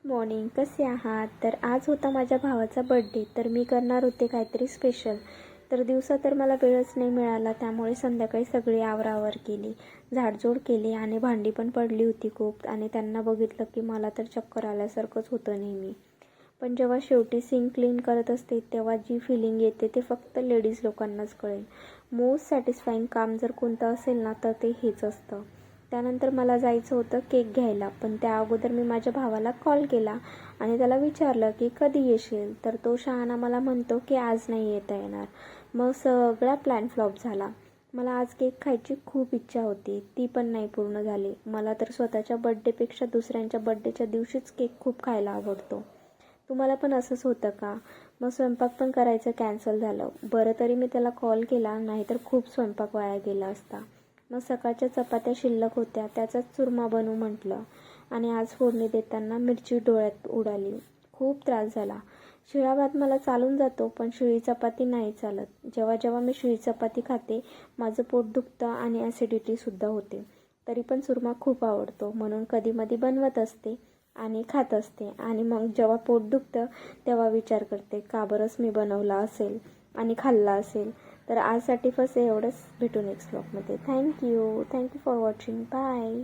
Morning, कसे आहात? तर आज होता माझ्या भावाचा बर्थडे, तर मी करणार होते काहीतरी स्पेशल. तर दिवसा तर मला वेळच नाही मिळाला, त्यामुळे संध्याकाळी सगळी आवराआवर केली, झाडझूड केली आणि भांडी पण पडली होती खूप. आणि त्यांना बघितलं की मला तर चक्कर आल्यासारखंच होतं नेहमी. पण जेव्हा शेवटी सिंक क्लीन करत असते तेव्हा जी फिलिंग येते ते फक्त लेडीज लोकांनाच कळेल. मोस्ट सॅटिस्फाईंग काम जर कोणतं असेल ना तर ते हेच असतं. त्यानंतर मला जायचं होतं केक घ्यायला, पण त्या अगोदर मी माझ्या भावाला कॉल केला आणि त्याला विचारलं की कधी येशील. तर तो शहाणा मला म्हणतो की आज नाही येता येणार. मग सगळा प्लॅन फ्लॉप झाला. मला आज केक खायची खूप इच्छा होती, ती पण नाही पूर्ण झाली. मला तर स्वतःच्या बड्डेपेक्षा दुसऱ्यांच्या बड्डेच्या दिवशीच केक खूप खायला आवडतो. तुम्हाला पण असंच होतं का? मग स्वयंपाक पण करायचं कॅन्सल झालं. बरं तरी मी त्याला कॉल केला, नाहीतर खूप स्वयंपाक वाया गेला असता. मग सकाळच्या चपात्या शिल्लक होत्या, त्याचाच चुरमा बनवू म्हटलं. आणि आज फोडणी देताना मिरची डोळ्यात उडाली. खूप त्रास झाला. शिळा भात मला चालून जातो, पण शिळी चपाती नाही चालत. जेव्हा जेव्हा मी शिळी चपाती खाते माझं पोट दुखतं आणि ॲसिडिटीसुद्धा होते. तरी पण चुरमा खूप आवडतो, म्हणून कधीमधी बनवत असते आणि खात असते. आणि मग जेव्हा पोट दुखतं तेव्हा विचार करते का बरंच मी बनवला असेल आणि खाल्ला असेल. तर आजसाठी बस एवढंच. भेटू नेक्स्ट व्लॉगमध्ये. Thank you for watching. बाय.